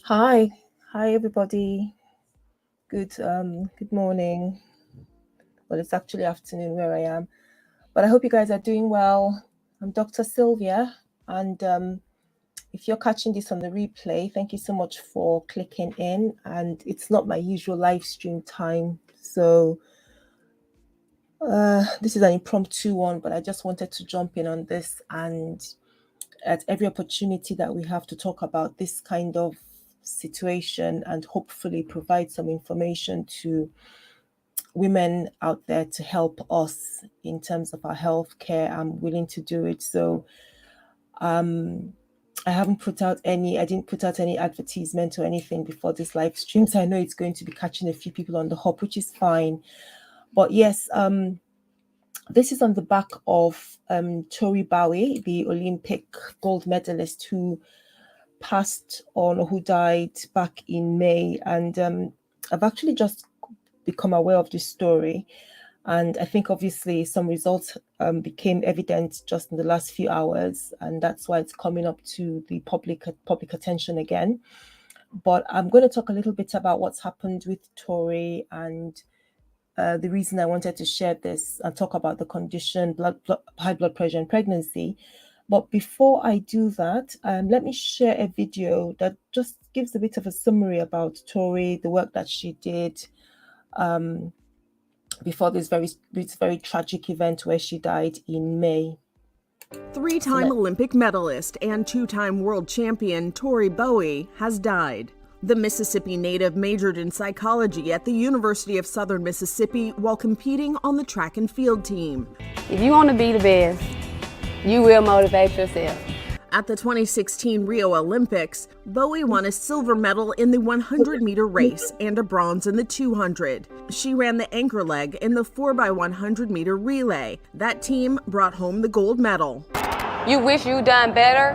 Hi, hi everybody. Good morning. Well, it's actually afternoon where I am, but I hope you guys are doing well. I'm Dr. Sylvia, and if you're catching this on the replay, thank you so much for clicking in. And it's not my usual live stream time, so this is an impromptu one, but I just wanted to jump in on this and at every opportunity that we have to talk about this kind of situation and hopefully provide some information to women out there to help us in terms of our health care. I'm willing to do it. So I didn't put out any advertisement or anything before this live stream. So I know it's going to be catching a few people on the hop, which is fine. But yes, this is on the back of Tori Bowie, the Olympic gold medalist who passed on or who died back in May. And I've actually just become aware of this story. And I think obviously some results became evident just in the last few hours, and that's why it's coming up to the public attention again. But I'm going to talk a little bit about what's happened with Tori and the reason I wanted to share this and talk about the condition, high blood pressure and pregnancy. But before I do that, let me share a video that just gives a bit of a summary about Tori, the work that she did before this very tragic event where she died in May. Three-time Olympic medalist and two-time world champion Tori Bowie has died. The Mississippi native majored in psychology at the University of Southern Mississippi while competing on the track and field team. If you want to be the best, you will motivate yourself. At the 2016 Rio Olympics, Bowie won a silver medal in the 100-meter race and a bronze in the 200. She ran the anchor leg in the 4x100-meter relay. That team brought home the gold medal. You wish you done better?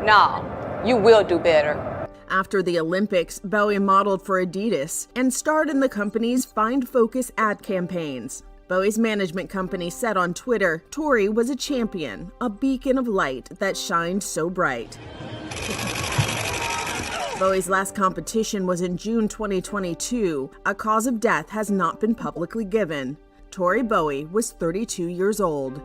No, you will do better. After the Olympics, Bowie modeled for Adidas and starred in the company's Find Focus ad campaigns. Bowie's management company said on Twitter, Tori was a champion, a beacon of light that shined so bright. Bowie's last competition was in June 2022. A cause of death has not been publicly given. Tori Bowie was 32 years old.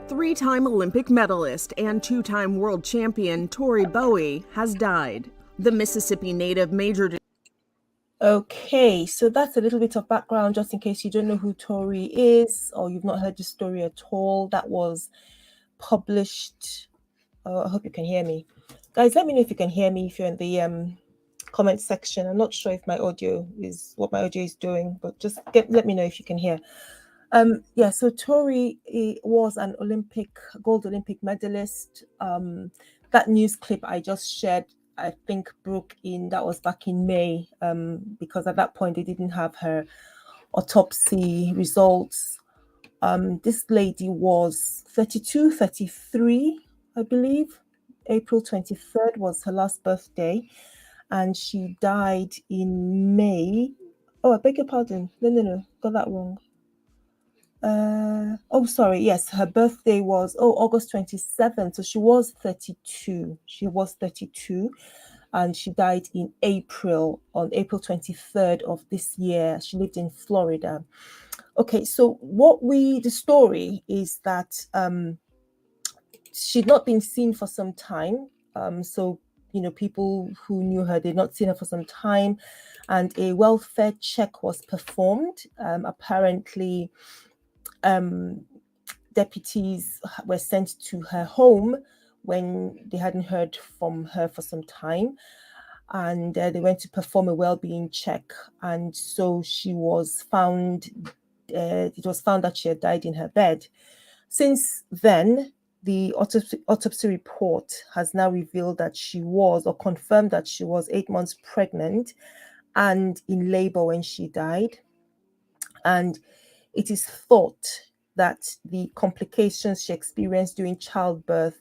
Three-time Olympic medalist and two-time world champion Tori Bowie has died. The Mississippi native majored in... Okay, so that's a little bit of background just in case you don't know who Tori is or you've not heard the story at all. That was published. I hope you can hear me. Guys, let me know if you can hear me if you're in the comment section. I'm not sure if my audio is doing, but just let me know if you can hear. So Tori was an gold Olympic medalist. That news clip I just shared, I think that was back in May, because at that point they didn't have her autopsy results. This lady was 32, 33, I believe. April 23rd was her last birthday, and she died in May. Oh, I beg your pardon. No, got that wrong. Sorry. Yes, her birthday was August 27th. So she was 32. And she died on April 23rd of this year. She lived in Florida. Okay, so the story is that she'd not been seen for some time. So people who knew her, they'd not seen her for some time, and a welfare check was performed. Apparently, deputies were sent to her home when they hadn't heard from her for some time, and they went to perform a well-being check, and so she was found. It was found that she had died in her bed. Since then, the autopsy report has now revealed that she was, or confirmed that she was, 8 months pregnant and in labor when she died. And it is thought that the complications she experienced during childbirth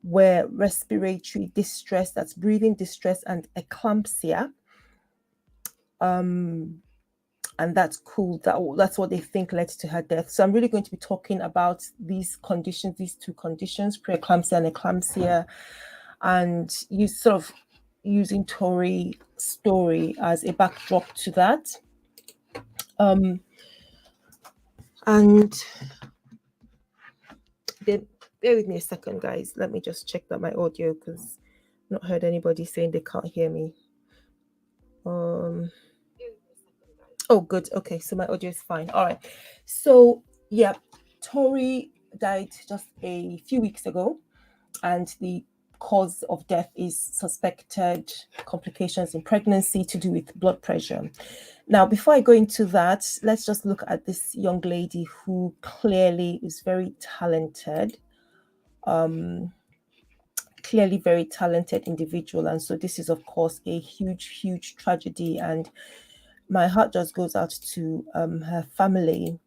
were respiratory distress, that's breathing distress, and eclampsia. and that's cool. That's what they think led to her death. So I'm really going to be talking about these conditions, these two conditions, pre-eclampsia and eclampsia, and you sort of using Tori's story as a backdrop to that. And then bear with me a second, guys. Let me just check that my audio, because I've not heard anybody saying they can't hear me. Oh, good. Okay, so my audio is fine. All right. So yeah, Tori died just a few weeks ago, and the cause of death is suspected complications in pregnancy to do with blood pressure. Now, before I go into that, let's just look at this young lady who clearly is very talented. Clearly very talented individual. And so this is, of course, a huge tragedy. And my heart just goes out to her family,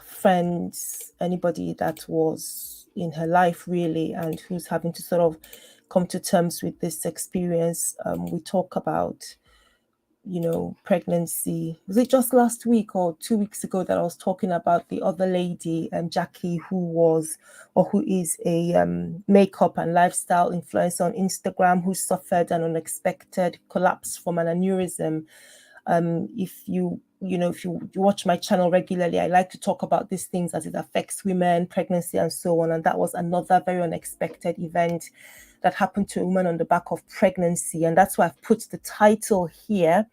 friends, anybody that was in her life, really, and who's having to sort of come to terms with this experience. We talk about, pregnancy. Was it just last week or 2 weeks ago that I was talking about the other lady, Jackie, who is a makeup and lifestyle influencer on Instagram, who suffered an unexpected collapse from an aneurysm. If you watch my channel regularly, I like to talk about these things as it affects women, pregnancy, and so on. And that was another very unexpected event that happened to a woman on the back of pregnancy. And that's why I've put the title here,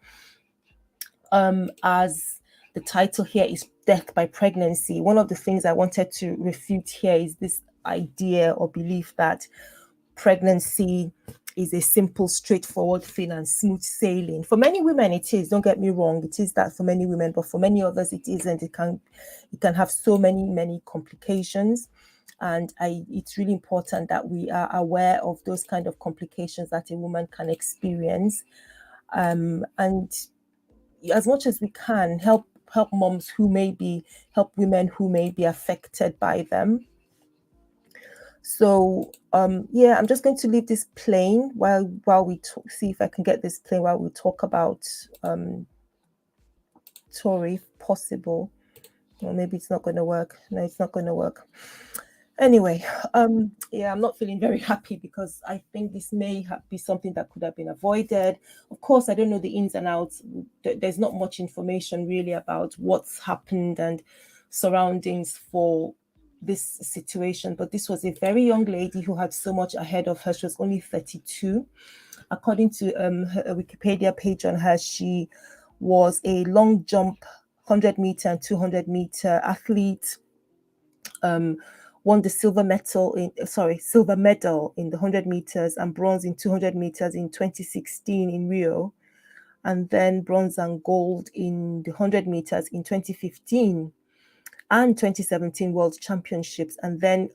as the title here is Death by Pregnancy. One of the things I wanted to refute here is this idea or belief that pregnancy is a simple, straightforward thing and smooth sailing. For many women, it is. Don't get me wrong, it is that for many women, but for many others, it isn't. It can have so many complications. And it's really important that we are aware of those kind of complications that a woman can experience, and as much as we can help moms help women who may be affected by them. So yeah, I'm just going to leave this playing while we talk, see if I can get this playing while we talk about Tori, if possible. Or maybe it's not going to work. No, it's not going to work. Anyway, yeah, I'm not feeling very happy because I think this may be something that could have been avoided. Of course, I don't know the ins and outs. There's not much information really about what's happened and surroundings for this situation, but this was a very young lady who had so much ahead of her. She was only 32. According to her Wikipedia page on her, she was a long jump 100-meter and 200-meter athlete. Won the silver medal in the 100 meters and bronze in 200 meters in 2016 in Rio, and then bronze and gold in the 100 meters in 2015 and 2017 World Championships, and then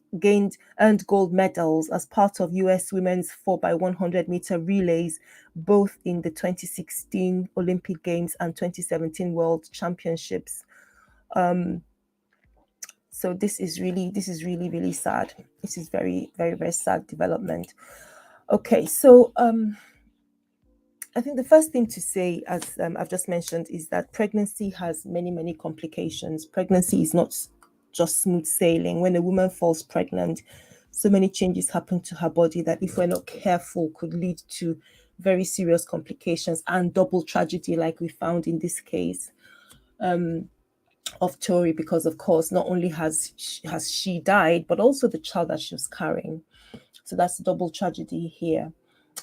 earned gold medals as part of US women's 4x100 meter relays, both in the 2016 Olympic Games and 2017 World Championships. So this is really sad. This is very sad development. Okay, so I think the first thing to say, as I've just mentioned, is that pregnancy has many complications. Pregnancy is not just smooth sailing. When a woman falls pregnant, so many changes happen to her body that, if we're not careful, could lead to very serious complications and double tragedy, like we found in this case of Tori, because of course not only has she died, but also the child that she was carrying. So that's a double tragedy here.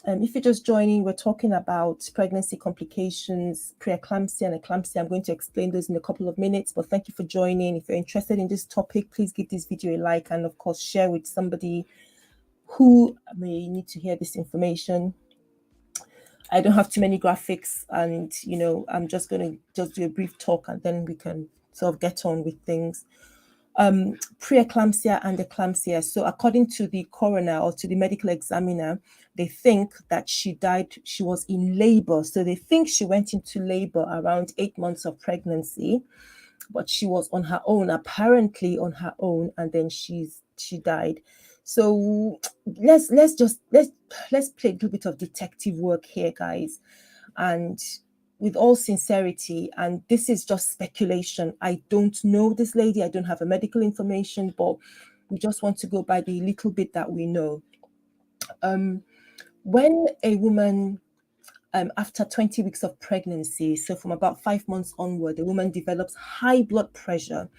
If you're just joining, we're talking about pregnancy complications, pre-eclampsia and eclampsia. I'm going to explain those in a couple of minutes, but thank you for joining. If you're interested in this topic, please give this video a like and of course share with somebody who may need to hear this information. I don't have too many graphics, and I'm just going to do a brief talk and then we can sort of get on with things. Pre-eclampsia and eclampsia. So according to the coroner or to the medical examiner, they think that she died, she was in labor. So they think she went into labor around 8 months of pregnancy, but she was on her own, apparently on her own, and then she died. So let's play a little bit of detective work here, guys. And with all sincerity, and this is just speculation, I don't know this lady, I don't have a medical information, but we just want to go by the little bit that we know. When a woman, after 20 weeks of pregnancy, so from about 5 months onward, the woman develops high blood pressure.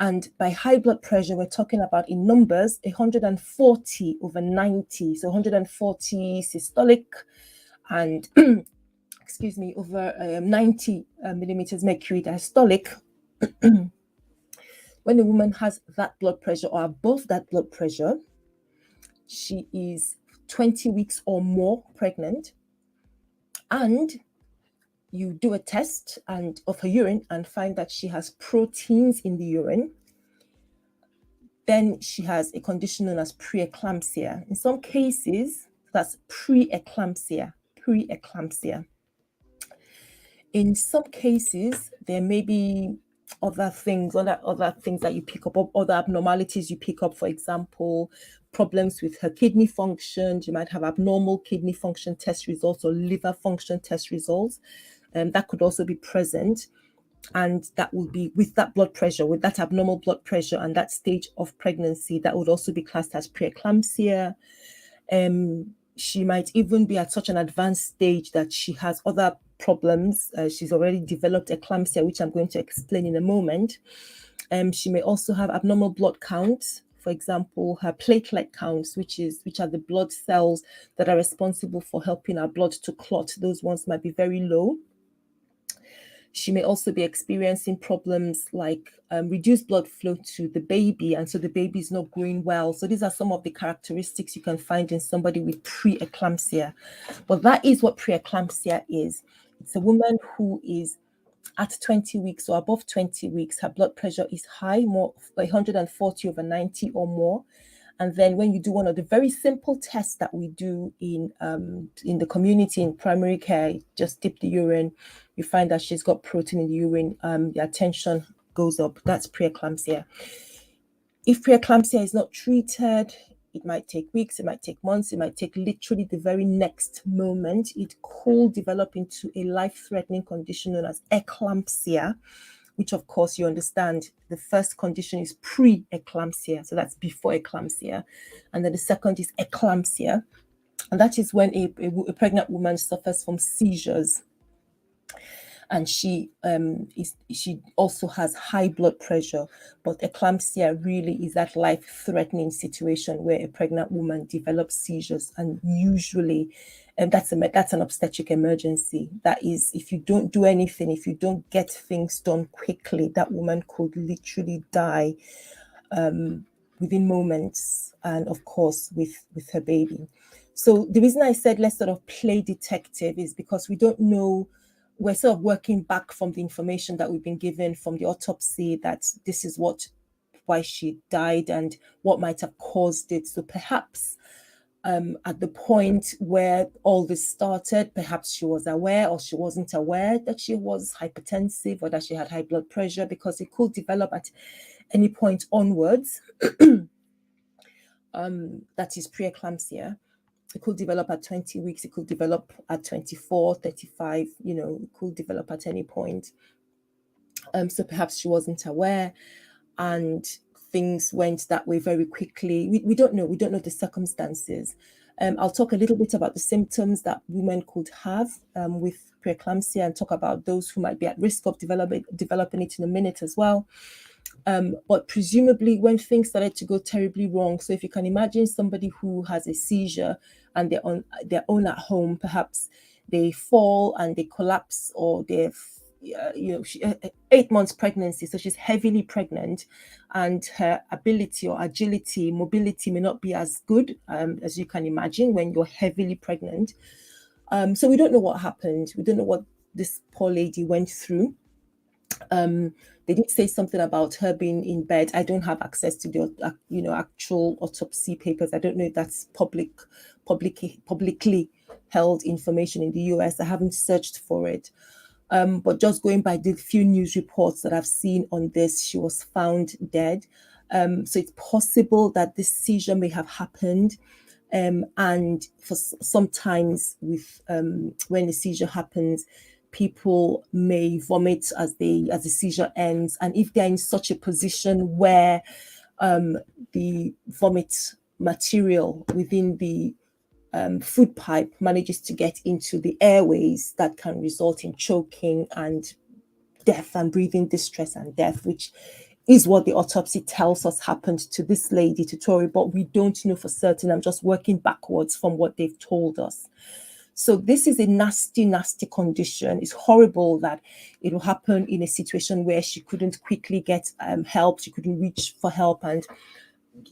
And by high blood pressure, we're talking about, in numbers, 140 over 90. So 140 systolic and excuse me, over 90 millimeters mercury diastolic. When a woman has that blood pressure or above that blood pressure, she is 20 weeks or more pregnant, and you do a test of her urine and find that she has proteins in the urine, then she has a condition known as pre-eclampsia. In some cases, that's pre-eclampsia. In some cases, there may be other things that you pick up, other abnormalities you pick up. For example, problems with her kidney function. You might have abnormal kidney function test results or liver function test results. That could also be present. And that will be with that blood pressure, with that abnormal blood pressure and that stage of pregnancy, that would also be classed as preeclampsia. She might even be at such an advanced stage that she has other problems. She's already developed eclampsia, which I'm going to explain in a moment. She may also have abnormal blood counts. For example, her platelet counts, which are the blood cells that are responsible for helping our blood to clot. Those ones might be very low. She may also be experiencing problems like reduced blood flow to the baby, and so the baby is not growing well. So these are some of the characteristics you can find in somebody with pre-eclampsia. But that is what pre-eclampsia is. It's a woman who is at 20 weeks or above 20 weeks, her blood pressure is high, more 140 over 90 or more. And then when you do one of the very simple tests that we do in the community in primary care, just dip the urine, you find that she's got protein in the urine, the attention goes up. That's preeclampsia. If preeclampsia is not treated, it might take weeks, it might take months, it might take literally the very next moment. It could develop into a life-threatening condition known as eclampsia, which of course you understand the first condition is pre-eclampsia, so that's before eclampsia, and then the second is eclampsia, and that is when a pregnant woman suffers from seizures, and she also has high blood pressure. But eclampsia really is that life-threatening situation where a pregnant woman develops seizures, and usually that's an obstetric emergency. That is, if you don't do anything, if you don't get things done quickly, that woman could literally die within moments, and of course with her baby. So the reason I said let's sort of play detective is because we don't know. We're sort of working back from the information that we've been given from the autopsy, that this is why she died and what might have caused it. So perhaps at the point where all this started, perhaps she was aware or she wasn't aware that she was hypertensive or that she had high blood pressure, because it could develop at any point onwards. That is preeclampsia. It could develop at 20 weeks, it could develop at 24, 35, it could develop at any point. So perhaps she wasn't aware and things went that way very quickly. We don't know the circumstances. I'll talk a little bit about the symptoms that women could have with preeclampsia, and talk about those who might be at risk of developing it in a minute as well. But presumably when things started to go terribly wrong, so if you can imagine somebody who has a seizure and they're on their own at home, perhaps they fall and they collapse, or they're 8 months pregnancy, so she's heavily pregnant, and her ability or agility, mobility may not be as good as you can imagine when you're heavily pregnant. So we don't know what happened. We don't know what this poor lady went through. They did say something about her being in bed. I don't have access to the actual autopsy papers. I don't know if that's publicly held information in the US. I haven't searched for it. But just going by the few news reports that I've seen on this, she was found dead. So it's possible that this seizure may have happened And for sometimes with when a seizure happens, people may vomit as the seizure ends, and if they're in such a position where the vomit material within the food pipe manages to get into the airways, that can result in choking and death and breathing distress and death, which is what the autopsy tells us happened to this lady, to Tori, but we don't know for certain. I'm just working backwards from what they've told us. So this is a nasty, nasty condition. It's horrible that it will happen in a situation where she couldn't quickly get help. She couldn't reach for help, and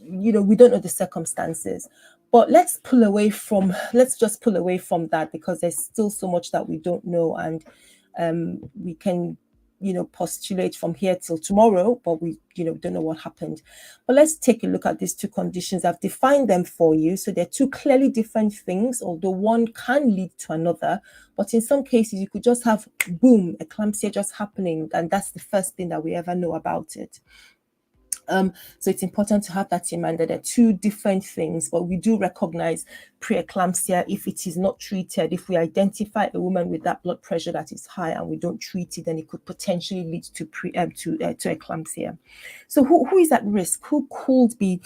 we don't know the circumstances. But let's just pull away from that, because there's still so much that we don't know, and we can postulate from here till tomorrow, but we don't know what happened. But let's take a look at these two conditions. I've defined them for you. So they're two clearly different things, although one can lead to another. But in some cases, you could just have, boom, eclampsia just happening, and that's the first thing that we ever know about it. So it's important to have that in mind, that there are two different things, but we do recognize pre-eclampsia if it is not treated. If we identify a woman with that blood pressure that is high and we don't treat it, then it could potentially lead to eclampsia. So who is at risk? Who could be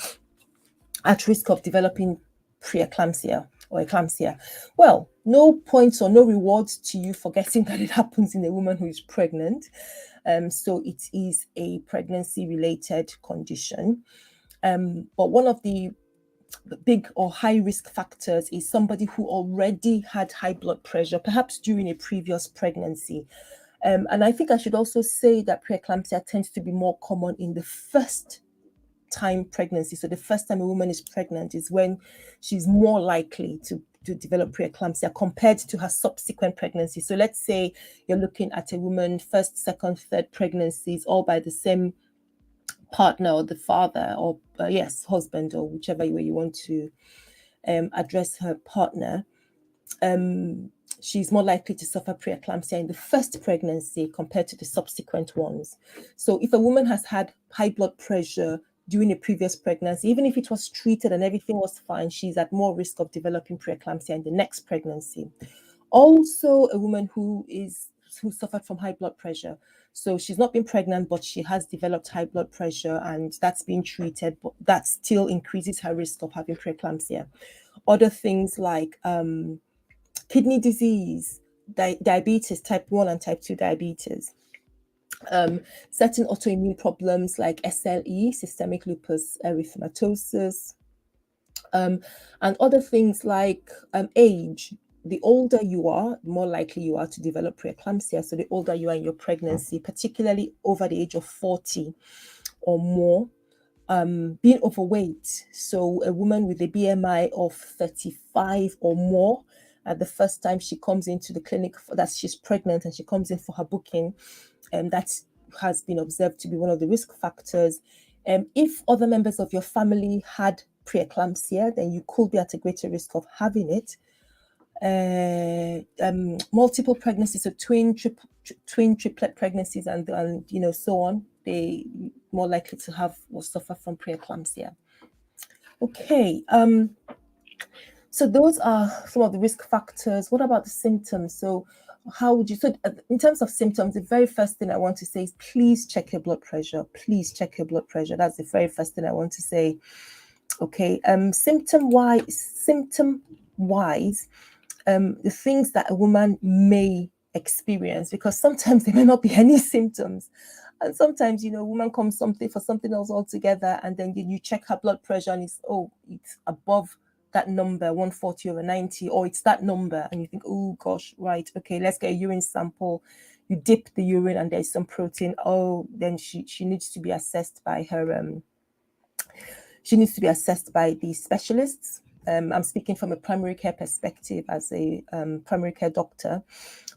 at risk of developing pre-eclampsia or eclampsia? Well, no points or no rewards to you for guessing that it happens in a woman who is pregnant. So it is a pregnancy-related condition. But one of the big or high risk factors is somebody who already had high blood pressure, perhaps during a previous pregnancy. And I think I should also say that preeclampsia tends to be more common in the first time pregnancy. So the first time a woman is pregnant is when she's more likely to develop preeclampsia compared to her subsequent pregnancy. So let's say you're looking at a woman, first, second, third pregnancies, all by the same partner or the father, or husband, or whichever way you want to address her partner. She's more likely to suffer preeclampsia in the first pregnancy compared to the subsequent ones. So if a woman has had high blood pressure during a previous pregnancy, even if it was treated and everything was fine, she's at more risk of developing preeclampsia in the next pregnancy. Also, a woman who suffered from high blood pressure. So she's not been pregnant, but she has developed high blood pressure and that's being treated, but that still increases her risk of having preeclampsia. Other things like kidney disease, diabetes, type 1 and type 2 diabetes. Certain autoimmune problems like SLE, systemic lupus erythematosus, and other things like age. The older you are, the more likely you are to develop preeclampsia. So the older you are in your pregnancy, particularly over the age of 40 or more. Being overweight. So a woman with a BMI of 35 or more, at the first time she comes into the clinic that she's pregnant and she comes in for her booking, that has been observed to be one of the risk factors. If other members of your family had preeclampsia, then you could be at a greater risk of having it. Multiple pregnancies, so twin, triplet pregnancies, and so on, they more likely to have or suffer from preeclampsia. Okay, so those are some of the risk factors. What about the symptoms? So how would you, so in terms of symptoms, the very first thing I want to say is please check your blood pressure. Please check your blood pressure. That's the very first thing I want to say. Okay, symptom-wise, the things that a woman may experience, because sometimes there may not be any symptoms. And sometimes, a woman comes for something else altogether, and then you check her blood pressure and it's above that number, 140/90, or it's that number, and you think, oh gosh, right, okay, let's get a urine sample. You dip the urine and there's some protein. Oh, then she needs to be assessed by her, she needs to be assessed by the specialists. I'm speaking from a primary care perspective as a primary care doctor.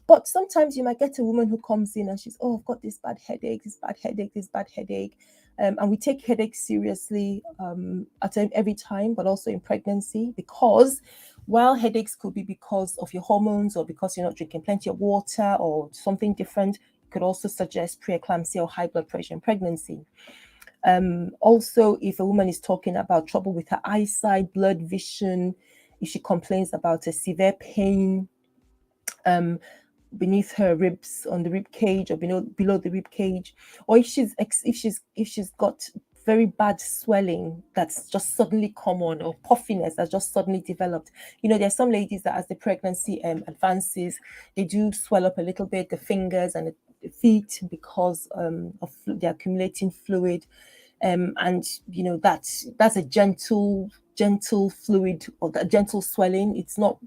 But sometimes you might get a woman who comes in and she's, I've got this bad headache, this bad headache. And we take headaches seriously at every time, but also in pregnancy, because while headaches could be because of your hormones or because you're not drinking plenty of water or something different, it could also suggest preeclampsia or high blood pressure in pregnancy. Also, if a woman is talking about trouble with her eyesight, blurred vision, if she complains about a severe pain beneath her ribs, on the rib cage, or below the rib cage, or if she's got very bad swelling that's just suddenly common, or puffiness that's just suddenly developed. There's some ladies that as the pregnancy advances, they do swell up a little bit, the fingers and the feet, because of the accumulating fluid. And that's a gentle fluid, or that gentle swelling. It's not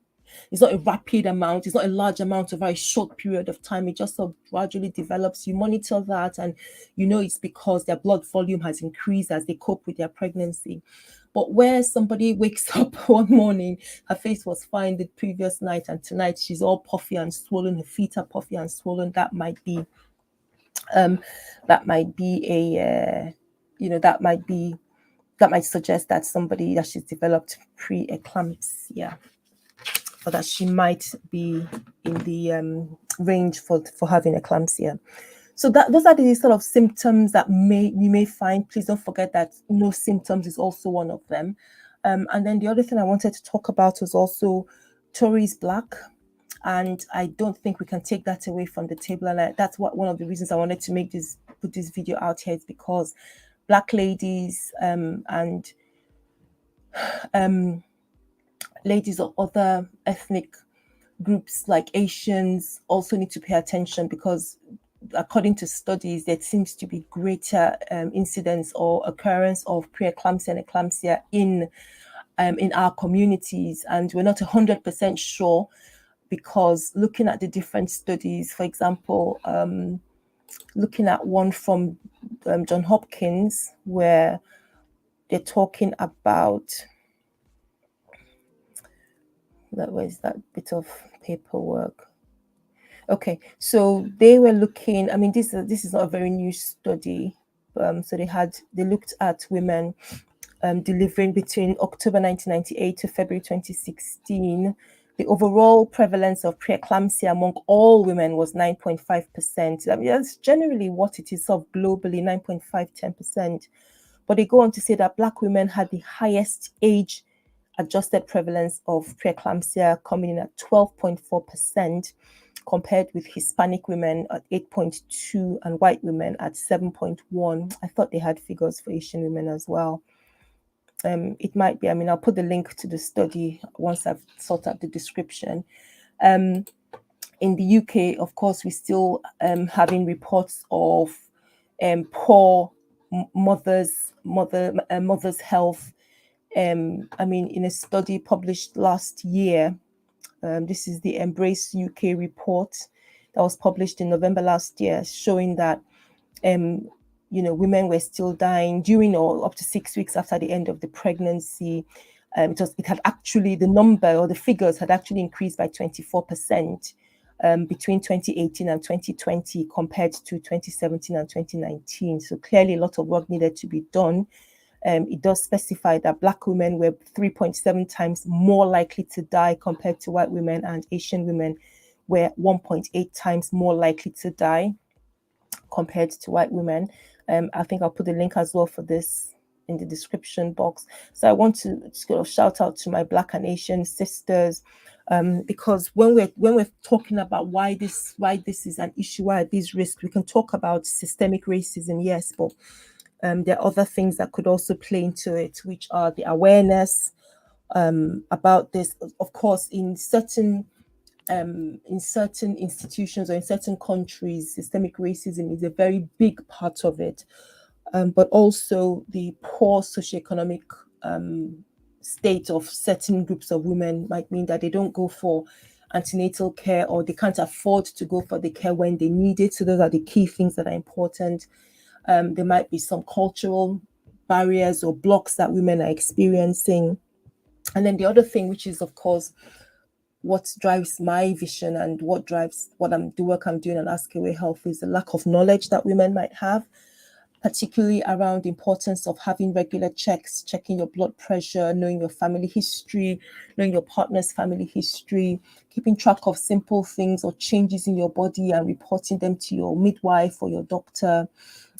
a rapid amount, it's not a large amount of a very short period of time. It just sort of gradually develops. You monitor that, and it's because their blood volume has increased as they cope with their pregnancy. But where somebody wakes up one morning, her face was fine the previous night, and tonight she's all puffy and swollen, her feet are puffy and swollen, that might be that might suggest that she's developed pre-eclampsia, or that she might be in the range for having eclampsia. So those are the sort of symptoms that you may find. Please don't forget that no symptoms is also one of them. And then the other thing I wanted to talk about was also Tori's black. And I don't think we can take that away from the table. And that's one of the reasons I wanted to put this video out here, is because Black ladies and ladies of other ethnic groups like Asians also need to pay attention, because according to studies, there seems to be greater incidence or occurrence of preeclampsia and eclampsia in our communities. And we're not 100% sure, because looking at the different studies, for example, looking at one from John Hopkins, where they're talking about, where's that bit of paperwork? Okay, so they were looking, this is not a very new study. So they looked at women delivering between October 1998 to February 2016. The overall prevalence of preeclampsia among all women was 9.5%. That's generally what it is of globally, 9.5, 10%. But they go on to say that Black women had the highest age-adjusted prevalence of preeclampsia, coming in at 12.4%, compared with Hispanic women at 8.2% and white women at 7.1%. I thought they had figures for Asian women as well. It might be, I'll put the link to the study once I've sorted out the description. In the UK, of course, we still having reports of poor mothers' health. In a study published last year, this is the Embrace UK report that was published in November last year, showing that women were still dying during or up to 6 weeks after the end of the pregnancy. The number or the figures had actually increased by 24% between 2018 and 2020 compared to 2017 and 2019. So clearly a lot of work needed to be done. It does specify that Black women were 3.7 times more likely to die compared to white women, and Asian women were 1.8 times more likely to die compared to white women. I think I'll put the link as well for this in the description box. So I want to sort of shout out to my Black and Asian sisters, because when we're talking about why this is an issue, why these risks, we can talk about systemic racism, yes, but there are other things that could also play into it, which are the awareness about this. Of course, in certain institutions or in certain countries, systemic racism is a very big part of it. But also the poor socioeconomic state of certain groups of women might mean that they don't go for antenatal care, or they can't afford to go for the care when they need it. So those are the key things that are important. There might be some cultural barriers or blocks that women are experiencing. And then the other thing, which is, of course, what drives my vision and what drives the work I'm doing on Ask Away Health, is the lack of knowledge that women might have. particularly around the importance of having regular checks, checking your blood pressure, knowing your family history, knowing your partner's family history, keeping track of simple things or changes in your body and reporting them to your midwife or your doctor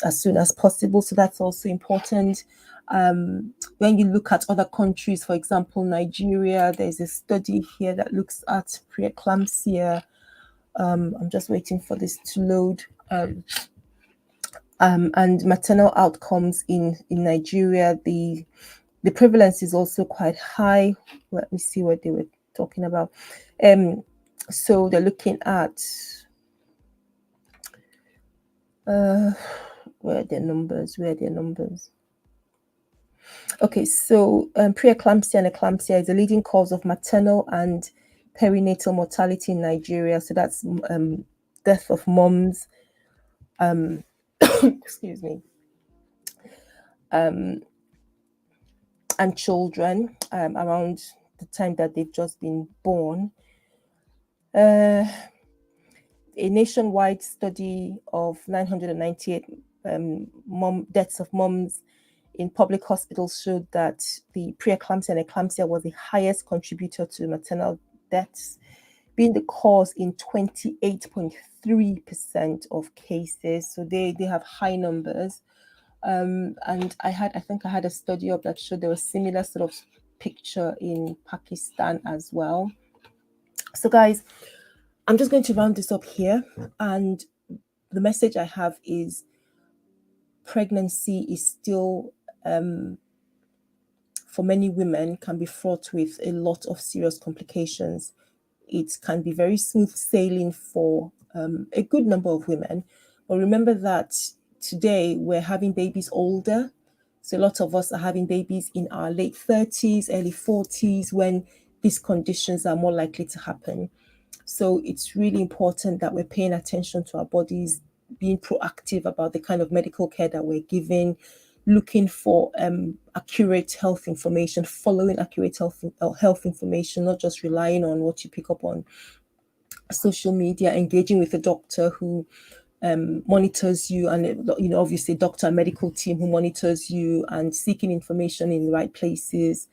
as soon as possible. So that's also important. When you look at other countries, for example, Nigeria, there's a study here that looks at pre-eclampsia. I'm just waiting for this to load. And maternal outcomes in Nigeria, the prevalence is also quite high. Let me see what they were talking about. So they're looking at where are their numbers? Okay, so pre-eclampsia and eclampsia is a leading cause of maternal and perinatal mortality in Nigeria. So that's death of moms, excuse me, and children around the time that they've just been born. A nationwide study of 998 deaths of moms in public hospitals showed that the pre-eclampsia and eclampsia was the highest contributor to maternal deaths, being the cause in 28.3% of cases. So they have high numbers. And I think I had a study up that showed there was similar sort of picture in Pakistan as well. So guys, I'm just going to round this up here, and the message I have is pregnancy is still for many women can be fraught with a lot of serious complications. It can be very smooth sailing for a good number of women, but remember that today we're having babies older. So a lot of us are having babies in our late 30s, early 40s, when these conditions are more likely to happen. So it's really important that we're paying attention to our bodies, being proactive about the kind of medical care that we're giving, looking for accurate health information, following accurate health information, not just relying on what you pick up on social media, engaging with a doctor who monitors you, and obviously doctor and medical team who monitors you, and seeking information in the right places,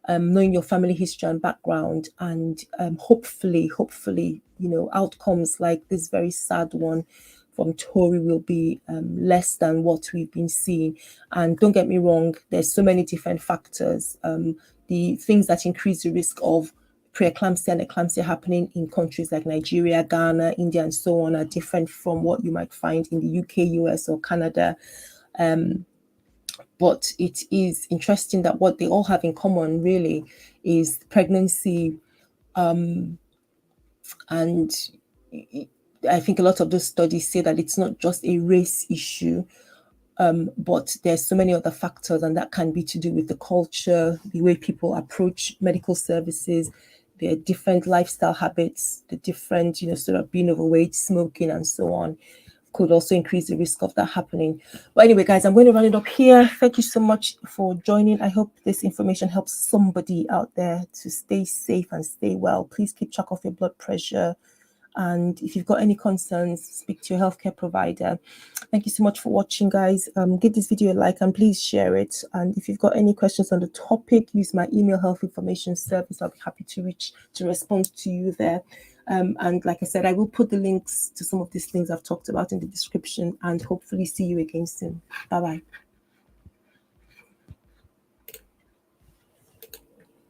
knowing your family history and background, and hopefully outcomes like this very sad one from Tori will be less than what we've been seeing. And don't get me wrong, there's so many different factors. The things that increase the risk of preeclampsia and eclampsia happening in countries like Nigeria, Ghana, India, and so on are different from what you might find in the UK, US, or Canada. But it is interesting that what they all have in common really is pregnancy. And I think a lot of those studies say that it's not just a race issue, but there's so many other factors, and that can be to do with the culture, the way people approach medical services, their different lifestyle habits, the different, sort of being overweight, smoking, and so on, could also increase the risk of that happening. But anyway, guys, I'm going to run it up here. Thank you so much for joining. I hope this information helps somebody out there to stay safe and stay well. Please keep track of your blood pressure. And if you've got any concerns, speak to your healthcare provider. Thank you so much for watching, guys. Give this video a like and please share it. And if you've got any questions on the topic, use my email health information service. I'll be happy to respond to you there. And like I said, I will put the links to some of these things I've talked about in the description, and hopefully see you again soon. Bye-bye.